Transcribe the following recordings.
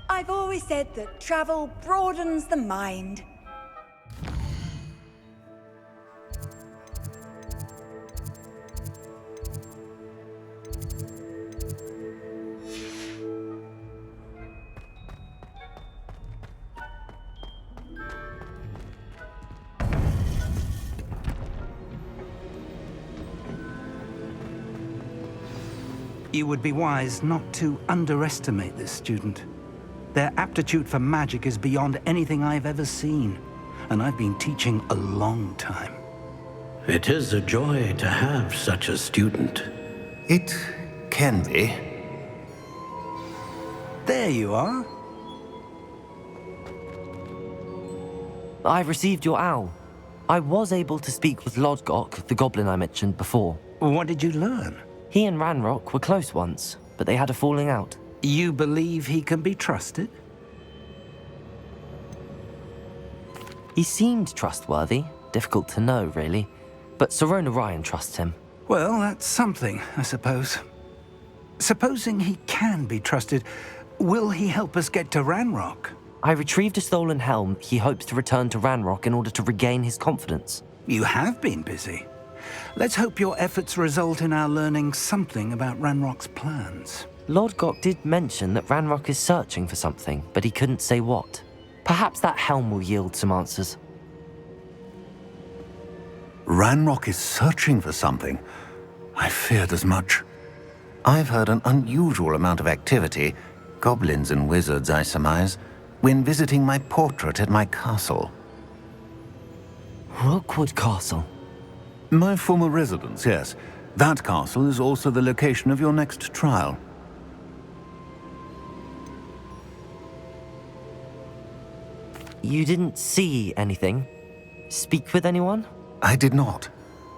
I've always said that travel broadens the mind. You would be wise not to underestimate this student. Their aptitude for magic is beyond anything I've ever seen, and I've been teaching a long time. It is a joy to have such a student. It can be. There you are. I've received your owl. I was able to speak with Lodgok, the goblin I mentioned before. What did you learn? He and Ranrock were close once, but they had a falling out. You believe he can be trusted? He seemed trustworthy. Difficult to know, really. But Sirona Ryan trusts him. Well, that's something, I suppose. Supposing he can be trusted, will he help us get to Ranrock? I retrieved a stolen helm he hopes to return to Ranrock in order to regain his confidence. You have been busy. Let's hope your efforts result in our learning something about Ranrock's plans. Lodgok did mention that Ranrock is searching for something, but he couldn't say what. Perhaps that helm will yield some answers. Ranrock is searching for something. I feared as much. I've heard an unusual amount of activity, goblins and wizards, I surmise, when visiting my portrait at my castle. Rookwood Castle? My former residence, yes. That castle is also the location of your next trial. You didn't see anything? Speak with anyone? I did not.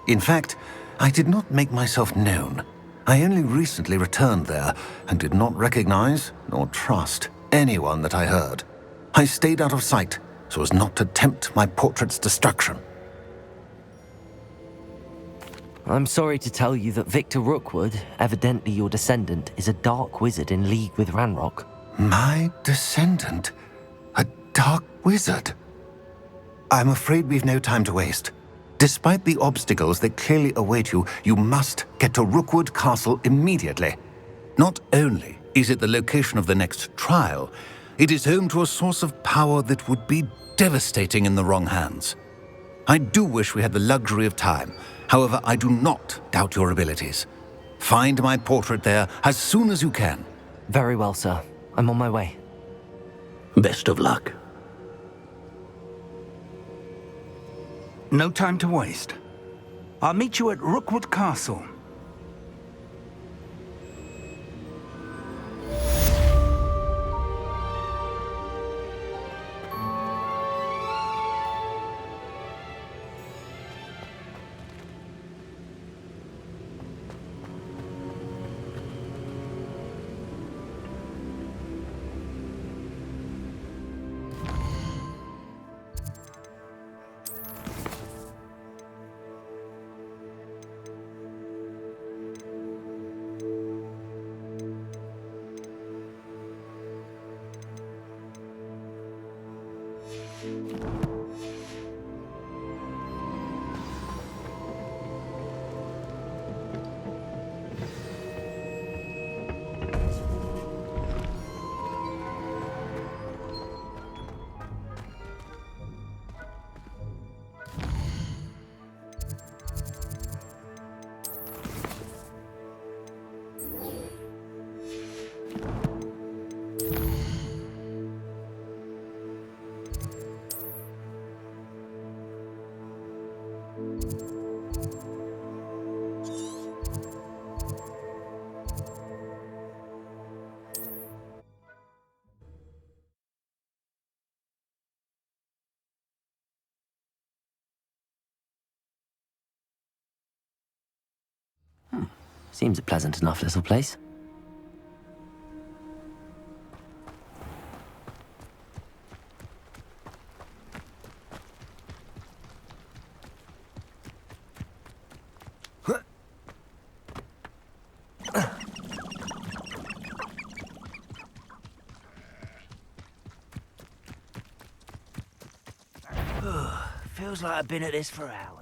In fact, I did not make myself known. I only recently returned there and did not recognize nor trust anyone that I heard. I stayed out of sight so as not to tempt my portrait's destruction. I'm sorry to tell you that Victor Rookwood, evidently your descendant, is a dark wizard in league with Ranrock. My descendant? A dark wizard? I'm afraid we've no time to waste. Despite the obstacles that clearly await you, you must get to Rookwood Castle immediately. Not only is it the location of the next trial, it is home to a source of power that would be devastating in the wrong hands. I do wish we had the luxury of time. However, I do not doubt your abilities. Find my portrait there as soon as you can. Very well, sir. I'm on my way. Best of luck. No time to waste. I'll meet you at Rookwood Castle. Seems a pleasant enough little place. Feels like I've been at this for hours.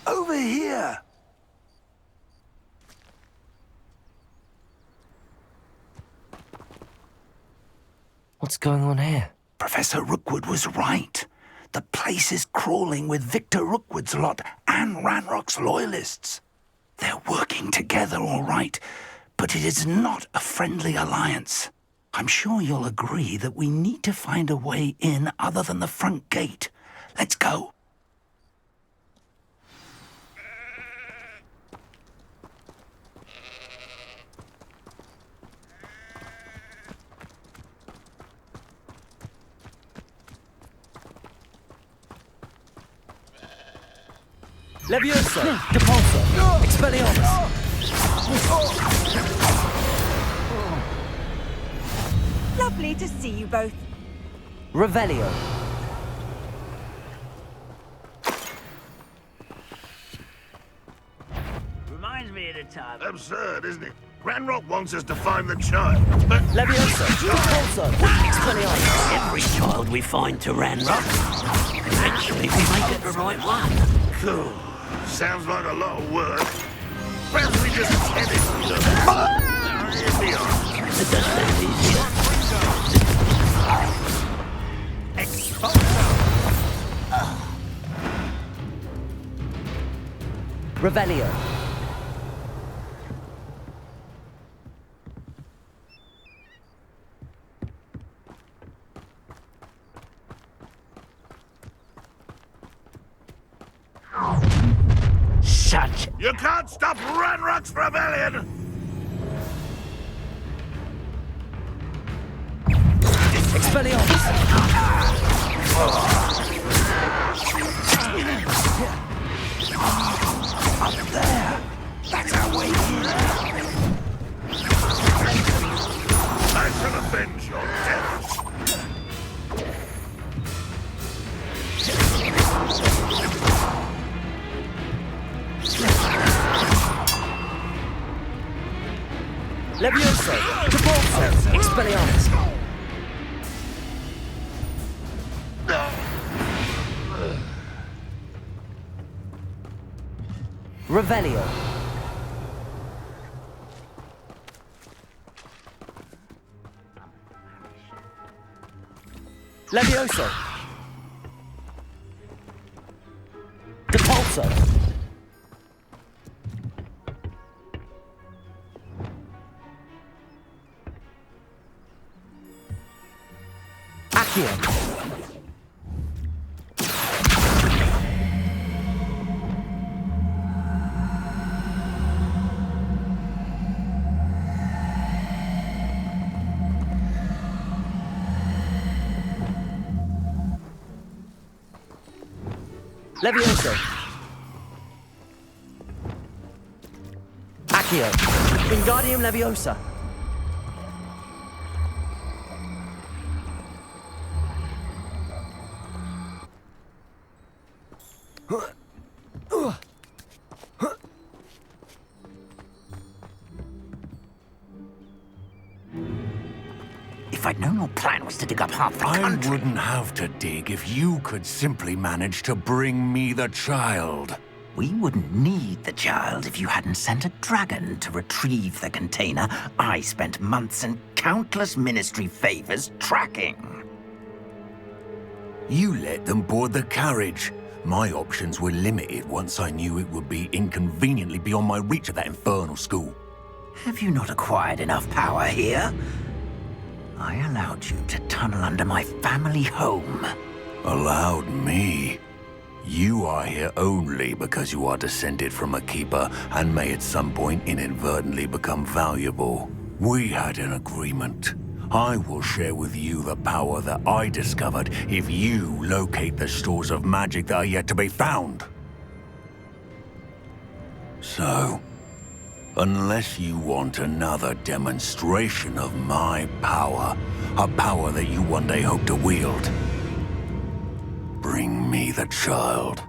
Over here! What's going on here? Professor Rookwood was right. The place is crawling with Victor Rookwood's lot and Ranrock's loyalists. They're working together, all right, but it is not a friendly alliance. I'm sure you'll agree that we need to find a way in other than the front gate. Let's go. Levioso! Depulso! Expelliarmus! Lovely to see you both. Revelio! Reminds me of the time. Absurd, isn't it? Ranrock wants us to find the child, but... Levioso! Depulso! Expelliarmus! Every child we find to Ranrock, eventually we make it the right one. Cool. Sounds like a lot of work. Perhaps we just head it. Here we are. It does sound easier. Revelio! Such You can't stop Ranrock's rebellion! Expelliarmus! Up there! That's our way in! I shall avenge your death! Levioso! Depulso! Expelliarmus! Revelio! Levioso! Depulso! Accio! Levioso! Accio! Wingardium Leviosa! If I'd known your plan was to dig up half the I country... wouldn't have to dig if you could simply manage to bring me the child. We wouldn't need the child if you hadn't sent a dragon to retrieve the container I spent months and countless ministry favors tracking. You let them board the carriage. My options were limited once I knew it would be inconveniently beyond my reach at that infernal school. Have you not acquired enough power here? I allowed you to tunnel under my family home. Allowed me? You are here only because you are descended from a keeper and may at some point inadvertently become valuable. We had an agreement. I will share with you the power that I discovered if you locate the stores of magic that are yet to be found. So, unless you want another demonstration of my power, a power that you one day hope to wield, bring me the child.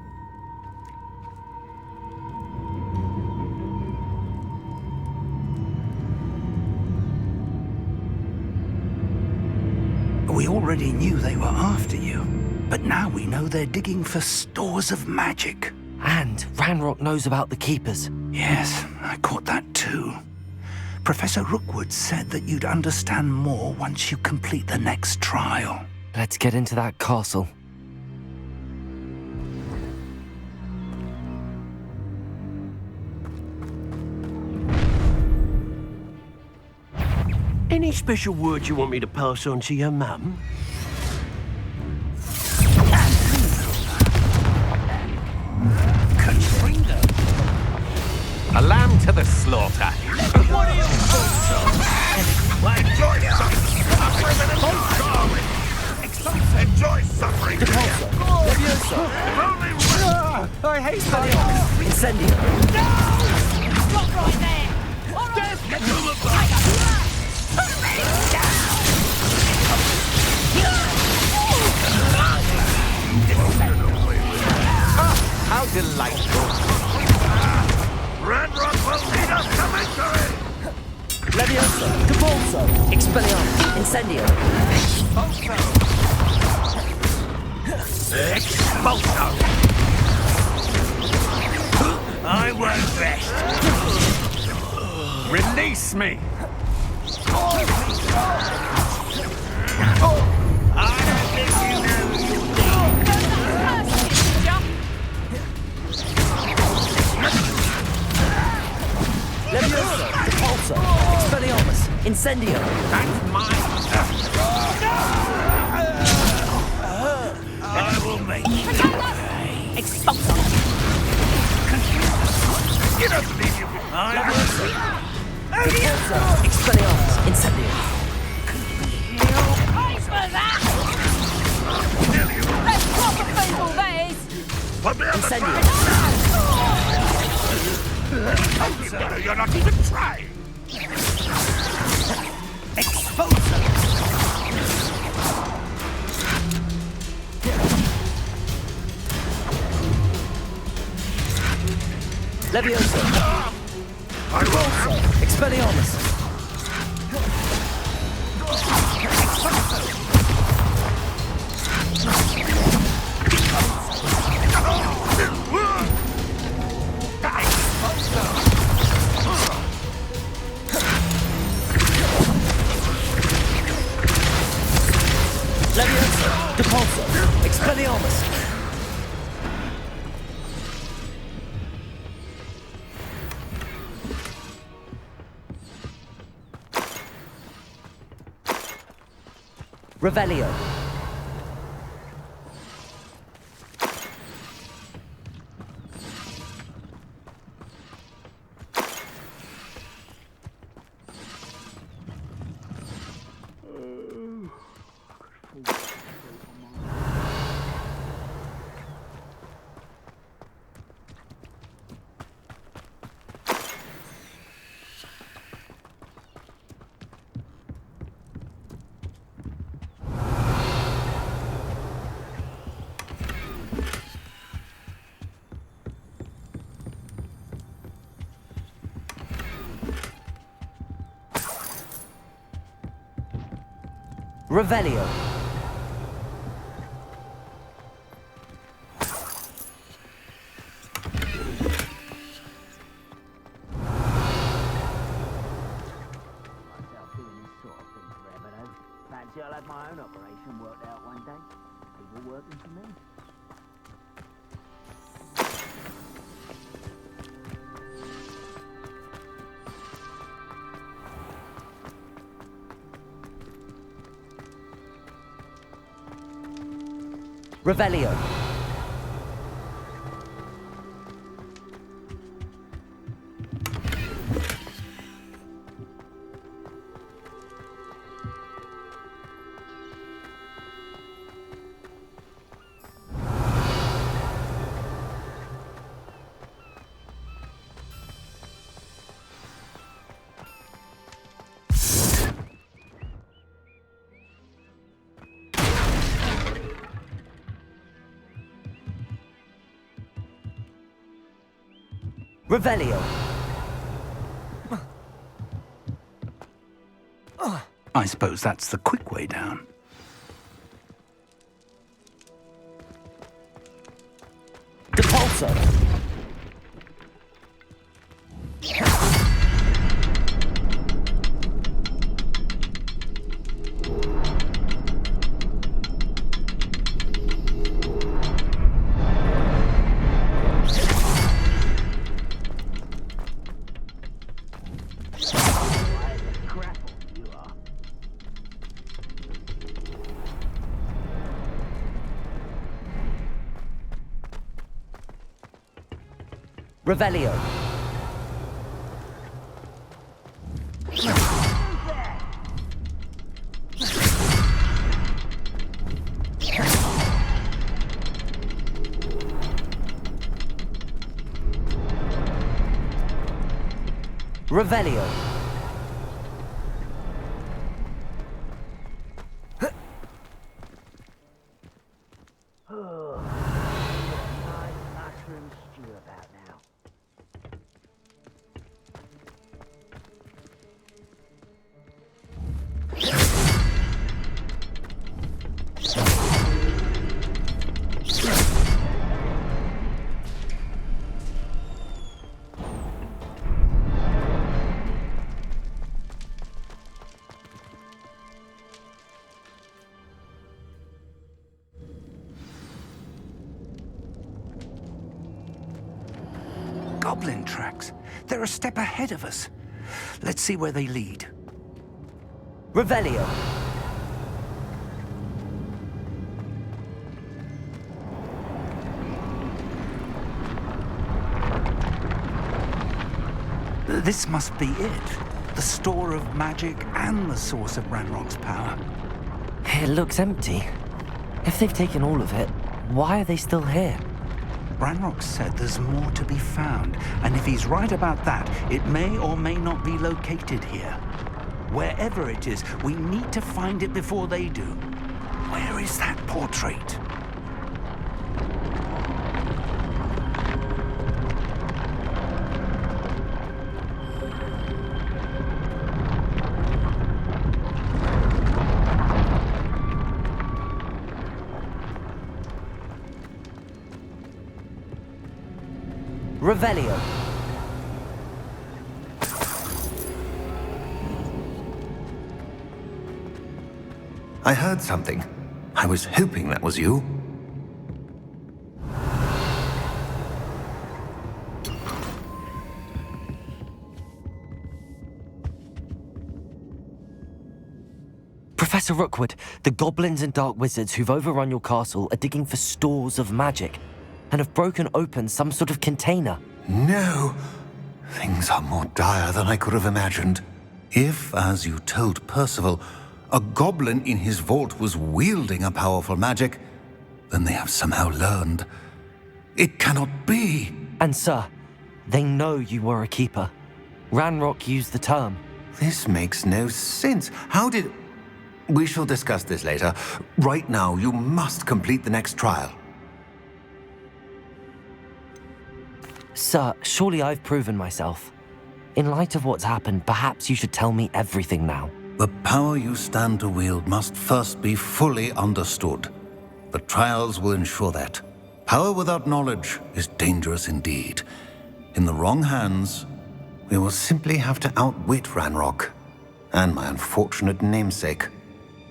We already knew they were after you, but now we know they're digging for stores of magic. And Ranrock knows about the Keepers. Yes, I caught that too. Professor Rookwood said that you'd understand more once you complete the next trial. Let's get into that castle. Any special words you want me to pass on to your mum? A lamb to the slaughter. What are you enjoy suffering. I hate that. Incendio. Stop right there! All How delightful. Ranrock will lead us to victory! Levioso, Capulso, Expelliarmus, Incendio. Expulso! I won't rest. Release me. I don't think you know who you Levioso, Capulso, Expelliarmus, Incendio. That's mine. I will make you pay. Expulso! You don't believe you I will see. Capulso, Expelliarmus, Incendio. Thanks for that! Let's proper people, that is! Put me on the Incendio. track. You're not even trying. Expulso! Levioso, I will. Capulso, Expelliarmus. Levioso, Capulso, Expelliarmus. Revelio. Revelio. Fancy I'll have my own operation worked out one day. People working for me. Revelio. Revelio. I suppose that's the quick way down. Depulso. Revelio. Revelio. Mushroom stew about now. Goblin tracks. They're a step ahead of us. Let's see where they lead. Revelio. This must be it. The store of magic and the source of Ranrock's power. It looks empty. If they've taken all of it, why are they still here? Ranrock said there's more to be found, and if he's right about that, it may or may not be located here. Wherever it is, we need to find it before they do. Where is that portrait? Revelio. I heard something. I was hoping that was you. Professor Rookwood, the goblins and dark wizards who've overrun your castle are digging for stores of magic and have broken open some sort of container. No! Things are more dire than I could have imagined. If, as you told Percival, a goblin in his vault was wielding a powerful magic, then they have somehow learned. It cannot be! And sir, they know you were a keeper. Ranrock used the term. This makes no sense. How did... We shall discuss this later. Right now, you must complete the next trial. Sir, surely I've proven myself. In light of what's happened, perhaps you should tell me everything now. The power you stand to wield must first be fully understood. The trials will ensure that. Power without knowledge is dangerous indeed. In the wrong hands, we will simply have to outwit Ranrock and my unfortunate namesake.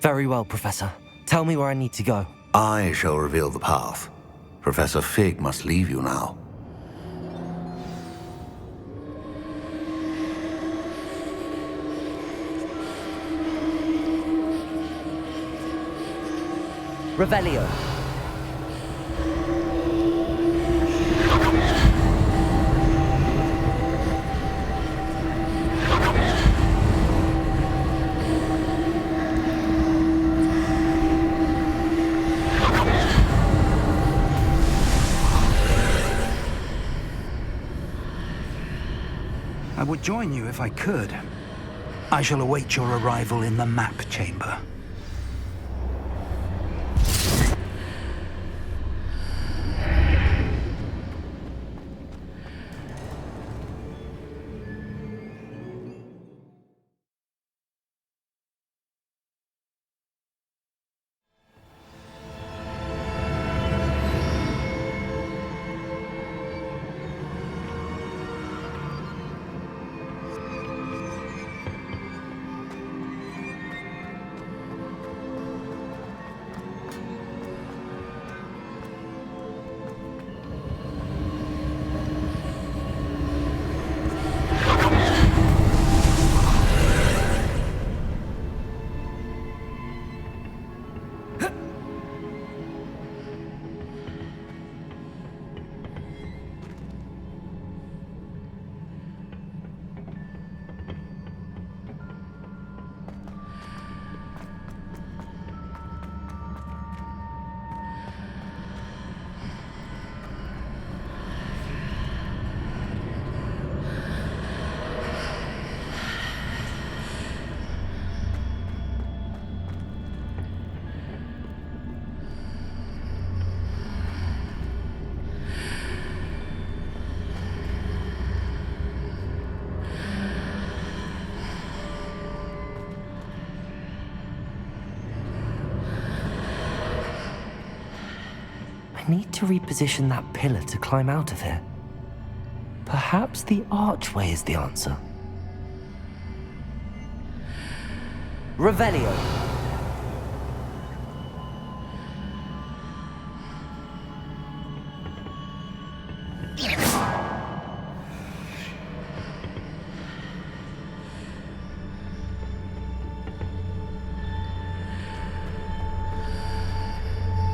Very well, Professor. Tell me where I need to go. I shall reveal the path. Professor Fig must leave you now. Revelio. I would join you if I could. I shall await your arrival in the map chamber. I need to reposition that pillar to climb out of here. Perhaps the archway is the answer. Revelio.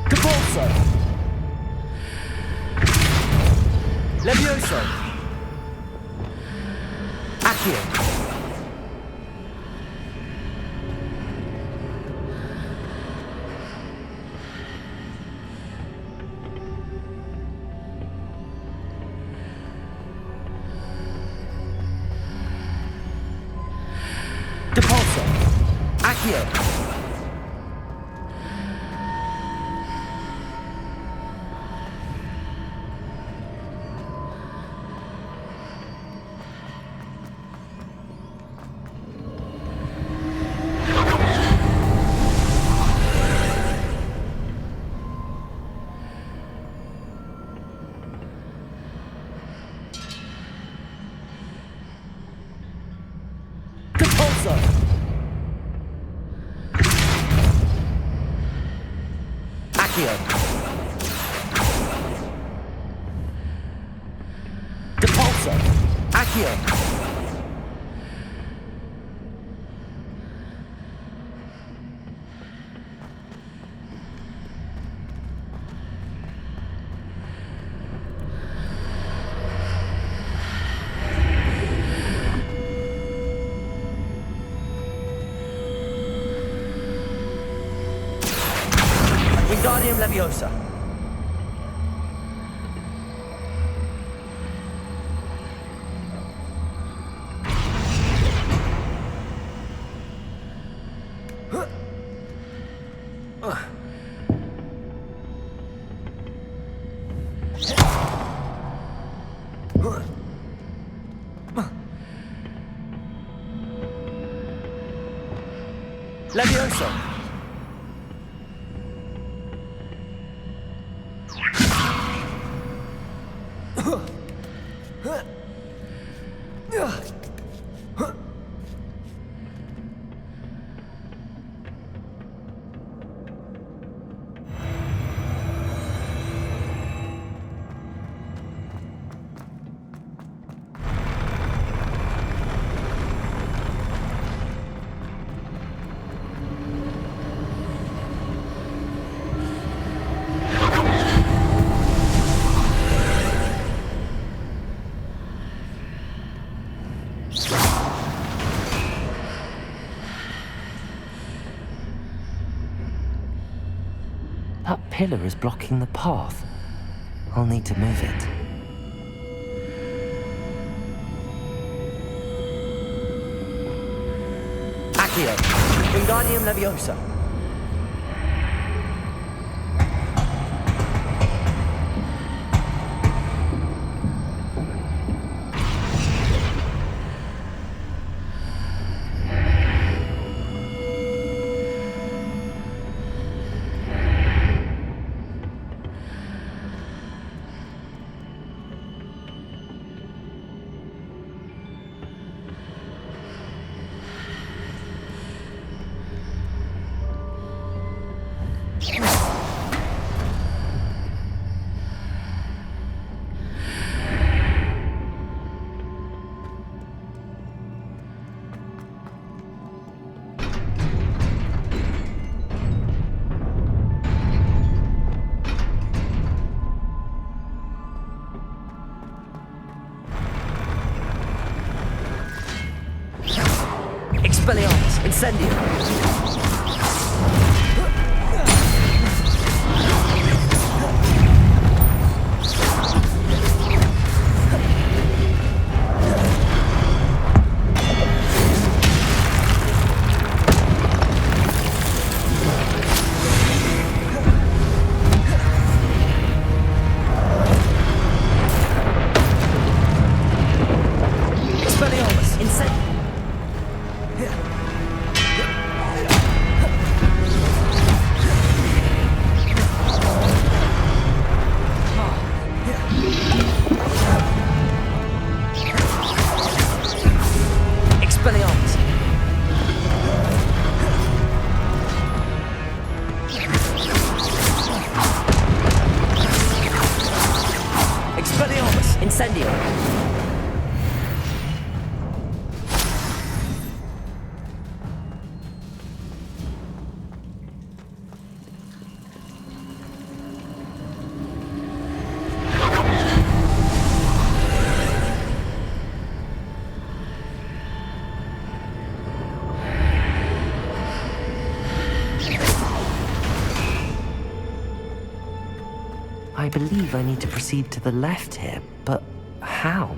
Depulso. Levioso. Accio. Depulso. Accio. Depulso. Accio. Depulso. Accio. Wingardium Leviosa. Leviosa. That pillar is blocking the path. I'll need to move it. Accio. Wingardium Leviosa. Expelliarmus, Incendio. Expelliarmus, Incendio. I believe I need to proceed to the left here, but how?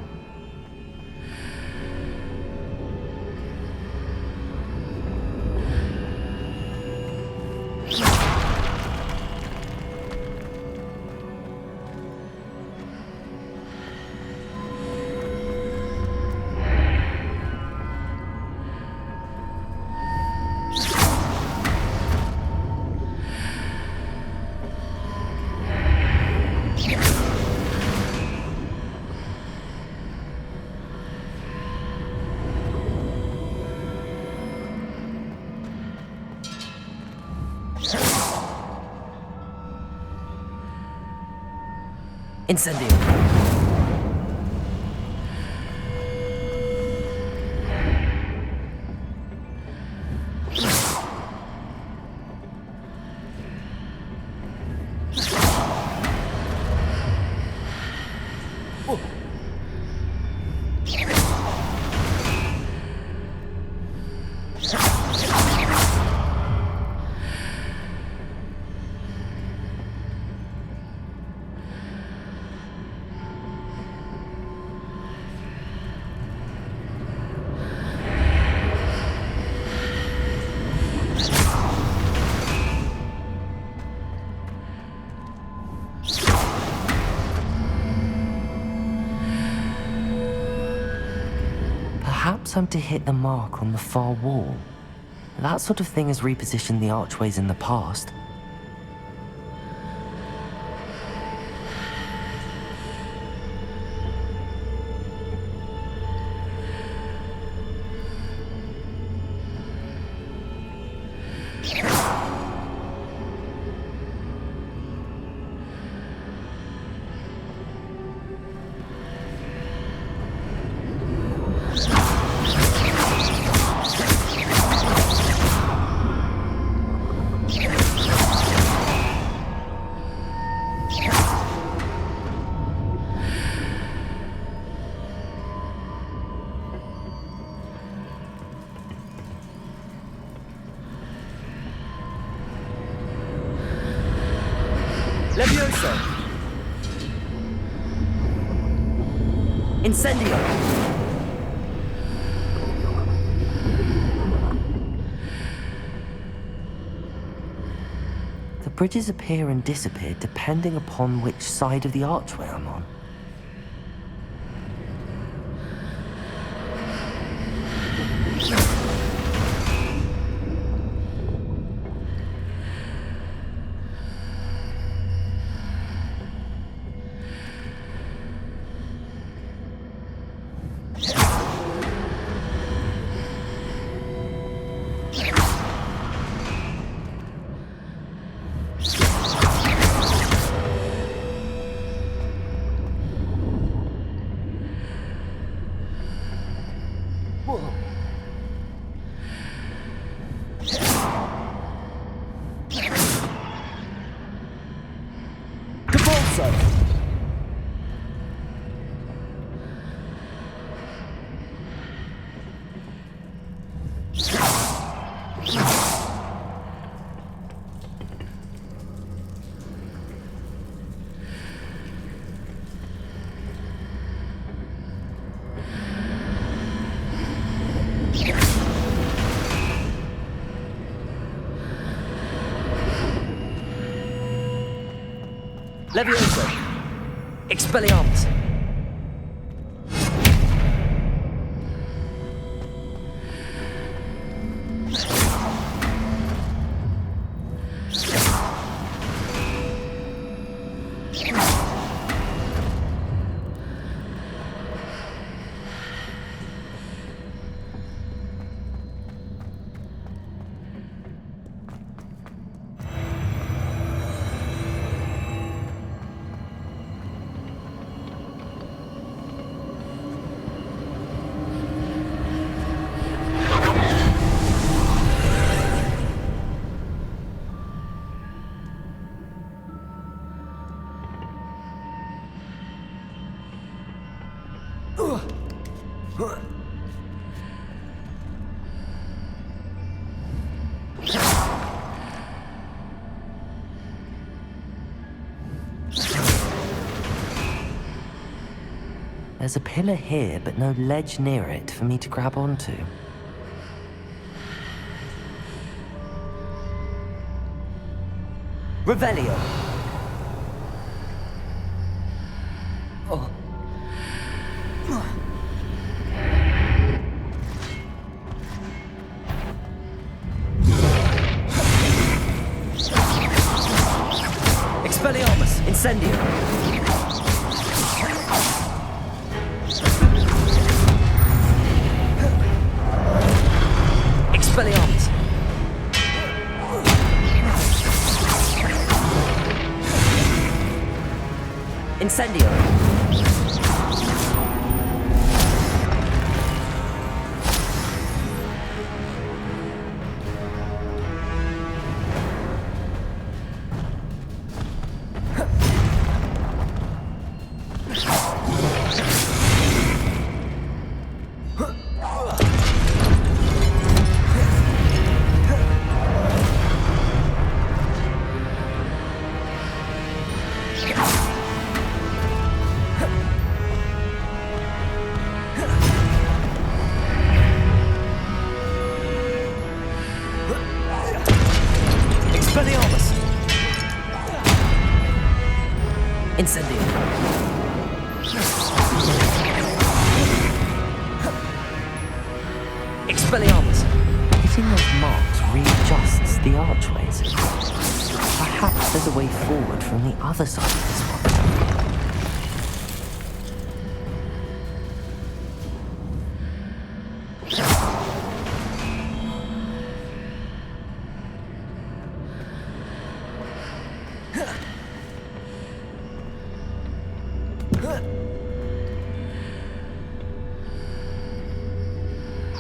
Incendio. Perhaps I'm to hit the mark on the far wall. That sort of thing has repositioned the archways in the past. Levioso! Incendio! The bridges appear and disappear depending upon which side of the archway I'm on. Levioso! Expelliarmus! There's a pillar here, but no ledge near it for me to grab onto. Revelio. Oh. Expelliarmus, Incendio. Expelliarmus. Incendio. Expelliarmus. Incendio. Expelliarmus. Hitting those marks readjusts the archways. Perhaps there's a way forward from the other side of this one.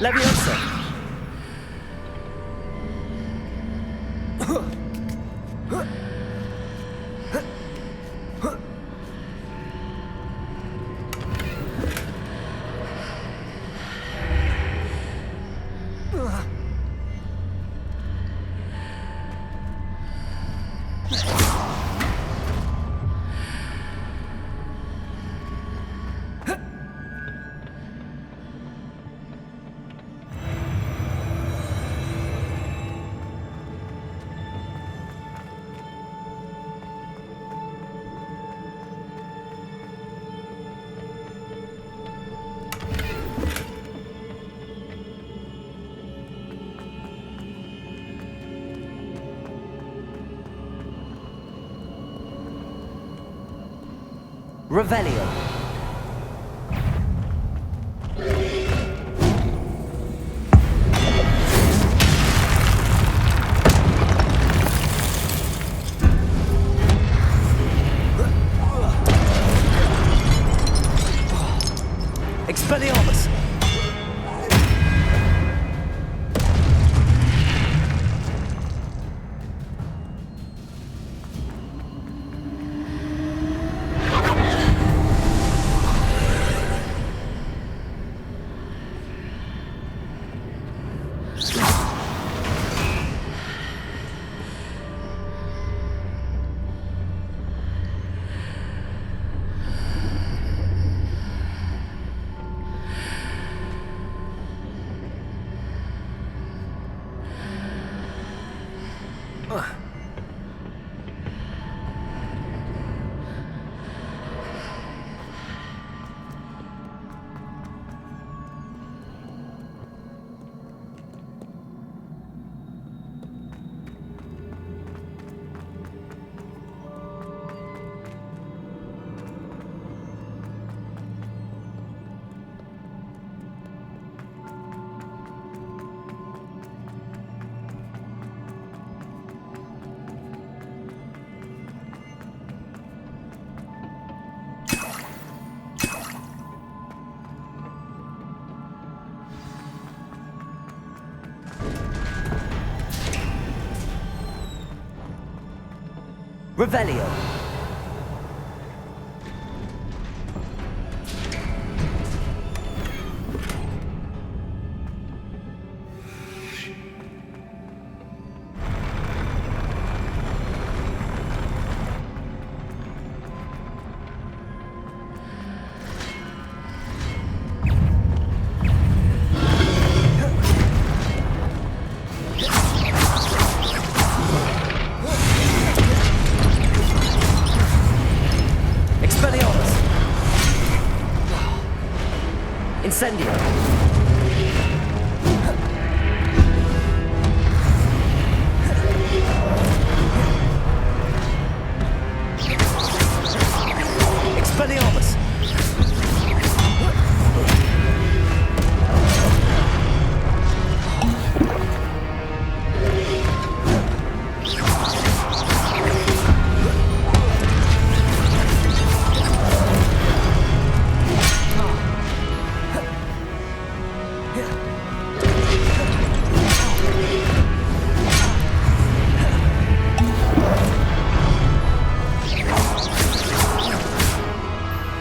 Leviosa. Revelio. Expelliarmus. Revelio.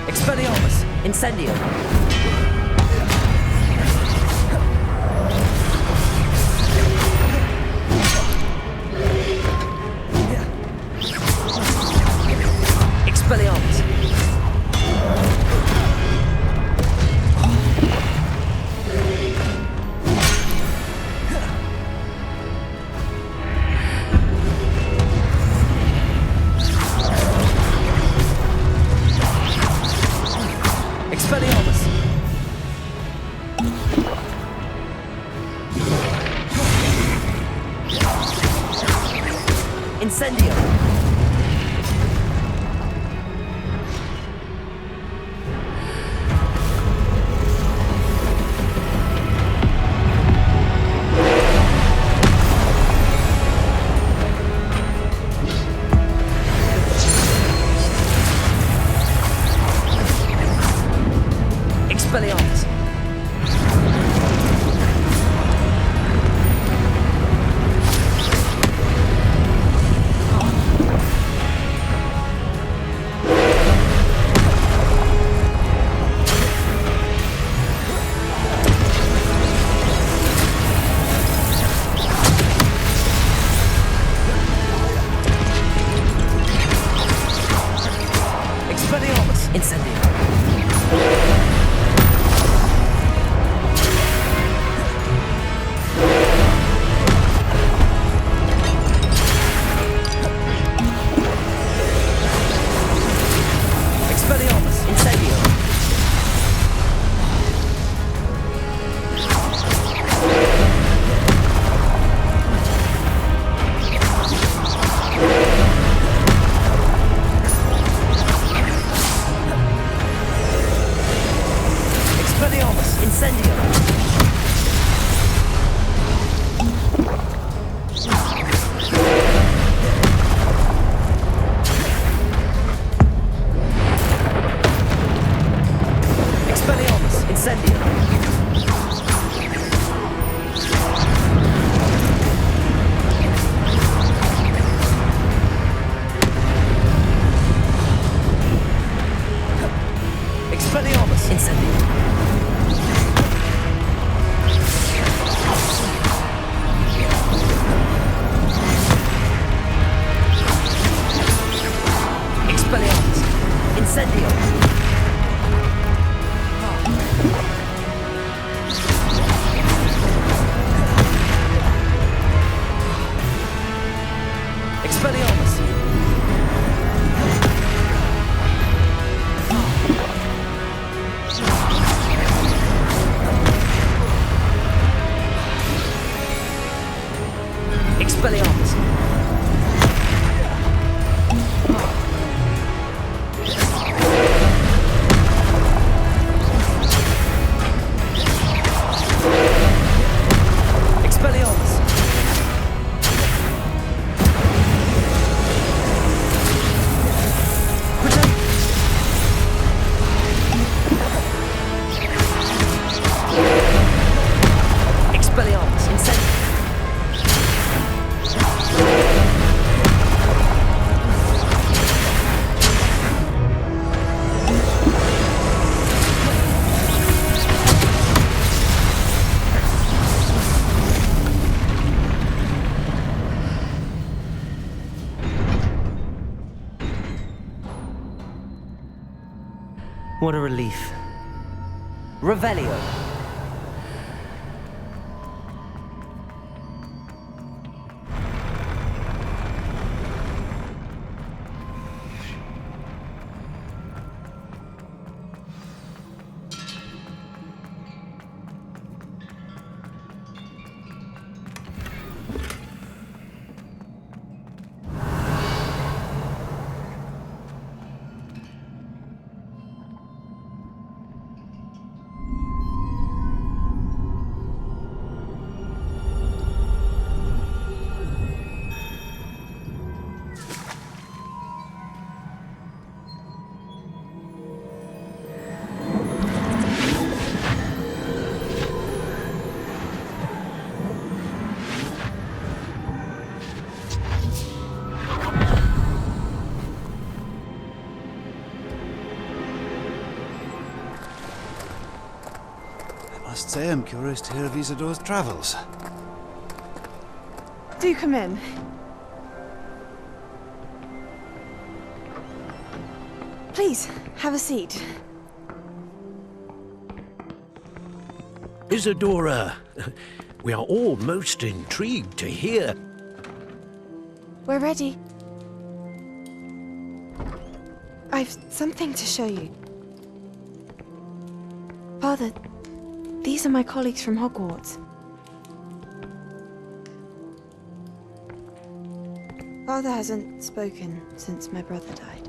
Expelliarmus! Incendio! Expelliarmus! Expelliarmus! Incendio! Expelliarmus! Expelliarmus! Incendio! Expelliarmus! Incendio! Expelliarmus! Incendio! Expelliarmus! Incendio! Expelliarmus! Incendio! Expelliarmus! Incendio! Expelliarmus! Expelliarmus! Expelliarmus! Expelliarmus! Incendio! What a relief. Revelio. say I'm curious to hear of Isadore's travels. Do come in. Please, have a seat. Isadora, we are all most intrigued to hear. We're ready. I've something to show you. Father, these are my colleagues from Hogwarts. Father hasn't spoken since my brother died.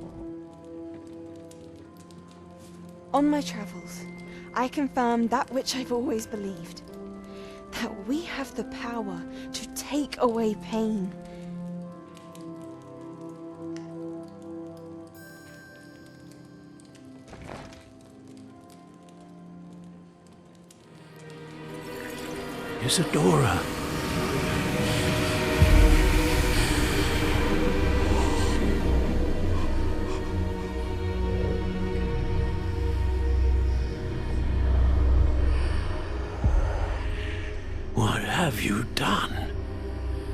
On my travels, I confirmed that which I've always believed. That we have the power to take away pain. Isadora. What have you done?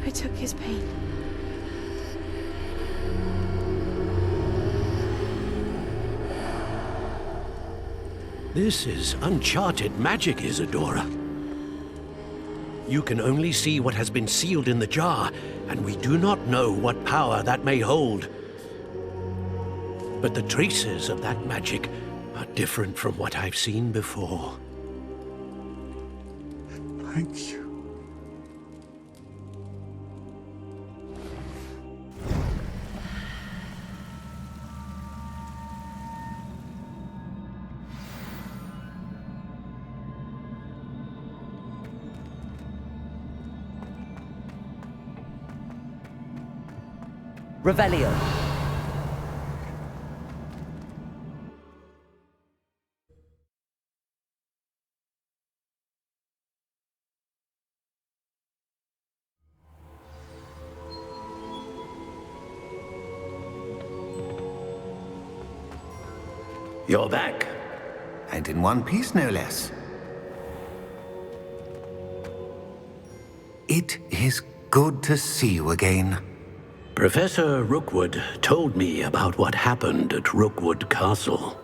I took his pain. This is uncharted magic, Isadora. You can only see what has been sealed in the jar, and we do not know what power that may hold. But the traces of that magic are different from what I've seen before. Thank you. Revelio. You're back. And in one piece, no less. It is good to see you again. Professor Rookwood told me about what happened at Rookwood Castle.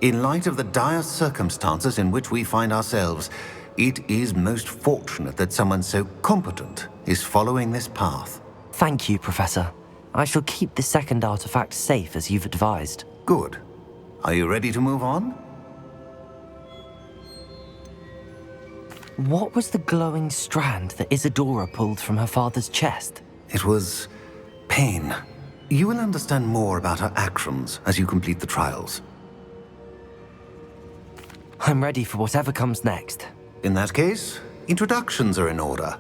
In light of the dire circumstances in which we find ourselves, it is most fortunate that someone so competent is following this path. Thank you, Professor. I shall keep the second artifact safe as you've advised. Good. Are you ready to move on? What was the glowing strand that Isadora pulled from her father's chest? It was pain. You will understand more about her actions as you complete the trials. I'm ready for whatever comes next. In that case, introductions are in order.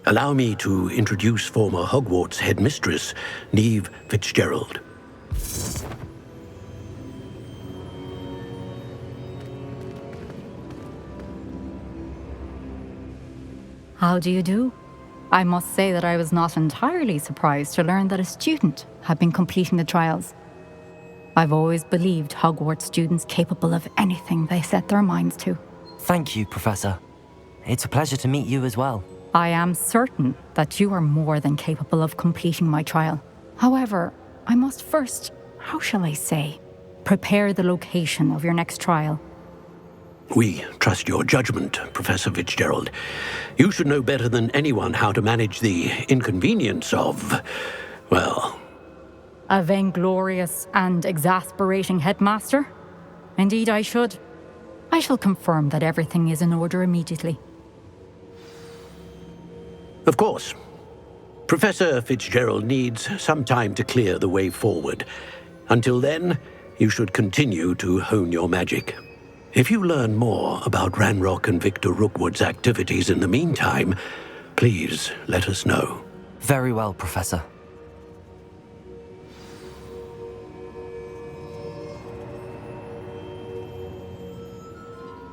Allow me to introduce former Hogwarts headmistress, Neve Fitzgerald. How do you do? I must say that I was not entirely surprised to learn that a student had been completing the trials. I've always believed Hogwarts students capable of anything they set their minds to. Thank you, Professor. It's a pleasure to meet you as well. I am certain that you are more than capable of completing my trial. However, I must first, how shall I say, prepare the location of your next trial. We trust your judgment, Professor Fitzgerald. You should know better than anyone how to manage the inconvenience of, well... A vainglorious and exasperating headmaster? Indeed I should. I shall confirm that everything is in order immediately. Of course. Professor Fitzgerald needs some time to clear the way forward. Until then, you should continue to hone your magic. If you learn more about Ranrock and Victor Rookwood's activities in the meantime, please let us know. Very well, Professor.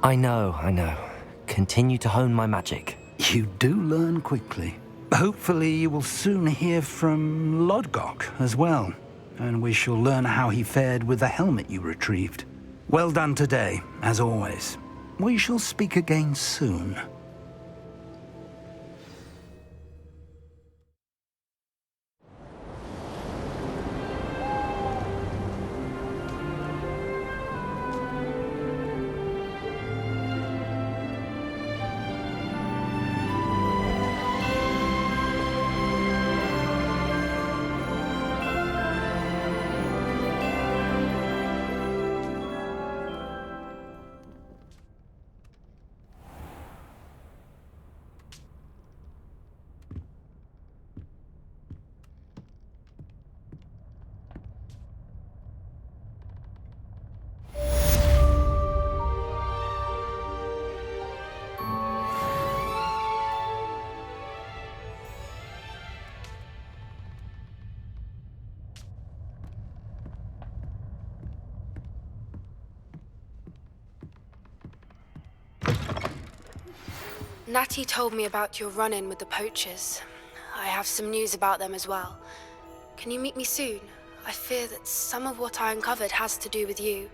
I know. Continue to hone my magic. You do learn quickly. Hopefully you will soon hear from Lodgok as well, and we shall learn how he fared with the helmet you retrieved. Well done today, as always. We shall speak again soon. Natty told me about your run-in with the poachers. I have some news about them as well. Can you meet me soon? I fear that some of what I uncovered has to do with you.